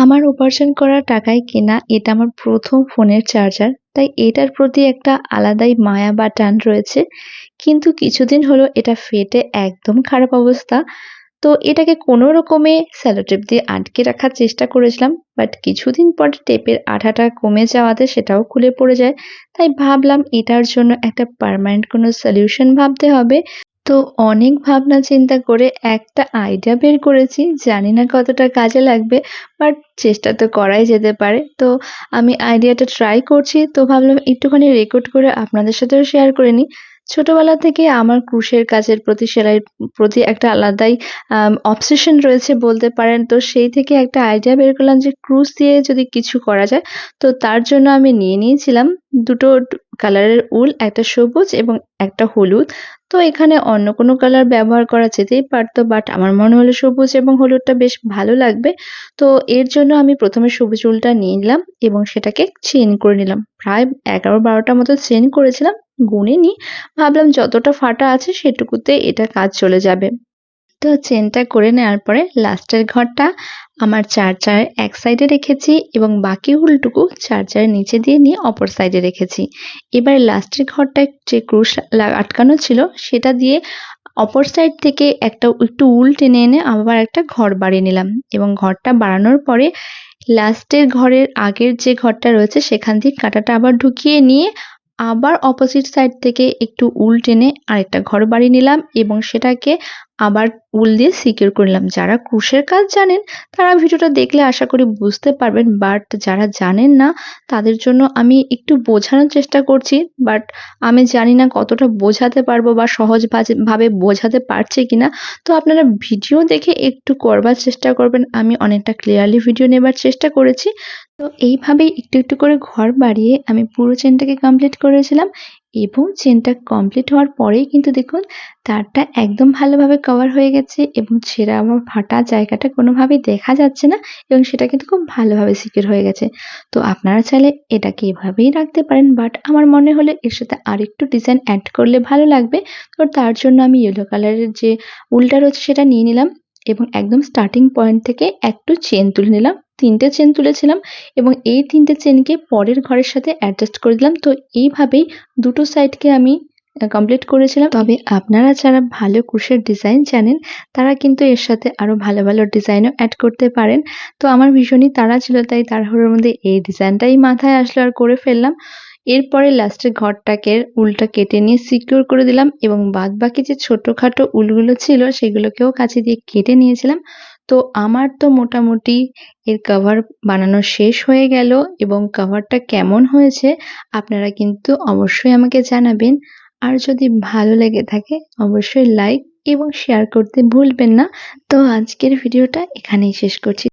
আমার উপার্জন করা টাকায় কেনা এটা আমার ১ম ফোনের চার্জার। তাই এটার প্রতি একটা আলাদাই মায়া বা টান রয়েছে। কিন্তু কিছুদিন হলো এটা ফেটে একদম খারাপ অবস্থা। তো এটাকে কোনো রকমে সেলোটেপ দিয়ে আটকে রাখার চেষ্টা করেছিলাম। বাট কিছুদিন পর টেপের আঠাটা কমে যাওয়াতে সেটাও খুলে পড়ে যায়। তাই ভাবলাম এটার জন্য একটা পার্মানেন্ট কোনো সলিউশন ভাবতে হবে। তো অনেক ভাবনা চিন্তা করে একটা আইডিয়া বের করেছি। জানি না কতটা কাজে লাগবে, বাট চেষ্টা তো করাই যেতে পারে। তো আমি আইডিয়াটা ট্রাই করছি। তো ভাবলাম একটুখানি রেকর্ড করে আপনাদের সাথেও শেয়ার করে নিই। ছোটবেলা থেকে আমার ক্রুশের কাজের প্রতি, সেলাইয়ের প্রতি একটা আলাদাই অবসেশন রয়েছে বলতে পারেন। তো সেই থেকে একটা আইডিয়া বের করলাম যে ক্রুশ দিয়ে যদি কিছু করা যায়। তো তার জন্য আমি নিয়ে নিয়েছিলাম ২ টো কালারের উল, একটা সবুজ এবং একটা হলুদ। তো এখানে অন্য কোনো কালার ব্যবহার করা যেতেই পারতো, বাট আমার মনে হলো সবুজ এবং হলুদটা বেশ ভালো লাগবে। তো এর জন্য আমি ১ম এ সবুজ উলটা নিয়ে নিলাম এবং সেটাকে চেইন করে নিলাম। প্রায় ১১-১২টা মতো চেইন করেছিলাম, গুনিনি। ভাবলাম যতটা ফাটা আছে সেটুকুতে এটা কাজ চলে যাবে। তো চেইনটা করে নেওয়ার পরে লাস্টের ঘরটা আমার চার্জারের এক সাইডে রেখেছি এবং বাকি উলটুকু চার্জারের নিচে দিয়ে নিয়ে অপর সাইডে রেখেছি। এবার লাস্টের ঘরটায় যে ক্রুশ আটকানো ছিল সেটা দিয়ে অপর সাইড থেকে একটু উল টেনে এনে আবার একটা ঘর বানিয়ে নিলাম এবং ঘরটা বানানোর পরে লাস্টের ঘরের আগের যে ঘরটা রয়েছে সেখান থেকে কাঁটাটা আবার ঢুকিয়ে নিয়ে আবার অপোজিট সাইড থেকে একটু উল টেনে আরেকটা ঘর বানিয়ে নিলাম এবং সেটাকে আবার উল দিয়ে সিকিউর করে নিলাম। যারা ক্রুশের কাজ জানেন তারা ভিডিওটা দেখলে আশা করি বুঝতে পারবেন, বাট যারা জানেন না তাদের জন্য আমি একটু বোঝানোর চেষ্টা করছি। বাট আমি জানি না কতটা বোঝাতে পারবো বা সহজ ভাবে বোঝাতে পারছি কিনা। তো আপনারা ভিডিও দেখে একটু করবার চেষ্টা করবেন। আমি অনেকটা ক্লিয়ারলি ভিডিও নেবার চেষ্টা করেছি। তো এইভাবেই একটু একটু করে ঘর বাড়িয়ে আমি পুরো চেনটাকে কমপ্লিট করেছিলাম এবং চেনটা কমপ্লিট হওয়ার পরেই কিন্তু দেখুন তারটা একদম ভালোভাবে কভার হয়ে গেছে এবং ছেঁড়া বা ফাটা জায়গাটা কোনোভাবেই দেখা যাচ্ছে না এবং সেটা কিন্তু খুব ভালোভাবে সিকিউর হয়ে গেছে। তো আপনারা চাইলে এটাকে এভাবেই রাখতে পারেন, বাট আমার মনে হলো এর সাথে আরেকটু ডিজাইন অ্যাড করলে ভালো লাগবে। তো তার জন্য আমি ইয়েলো কালারের যে উলটা রয়েছে সেটা নিয়ে নিলাম এবং একদম স্টার্টিং পয়েন্ট থেকে একটু চেন তুলে নিলাম। ৩ টে চেন তুলেছিলাম এবং এই ৩ টে চেনকে পরের ঘরের সাথে অ্যাডজাস্ট করে দিলাম। তো এইভাবেই দুটো সাইডকে আমি কমপ্লিট করেছিলাম। তবে আপনারা যারা ভালো ক্রুশের ডিজাইন জানেন তারা কিন্তু এর সাথে আরো ভালো, ভালো ডিজাইনও অ্যাড করতে পারেন। তো আমার ভীষণই তাড়া ছিল, তাই তাড়াহুড়োর মধ্যে এই ডিজাইনটাই মাথায় আসলো আর করে ফেললাম। এরপরে লাস্টের ঘরটাকে উলটা কেটে নিয়ে সিকিউর করে দিলাম এবং বাদবাকি যে ছোটখাটো উলগুলো ছিল সেগুলোকেও কাঁচি দিয়ে কেটে নিয়েছিলাম। তো আমার তো মোটামুটি এর কভার বানানো শেষ হয়ে গেল এবং কভারটা কেমন হয়েছে আপনারা কিন্তু অবশ্যই আমাকে জানাবেন। আর যদি ভালো লেগে থাকে অবশ্যই লাইক এবং শেয়ার করতে ভুলবেন না। তো আজকের ভিডিওটা এখানেই শেষ করছি।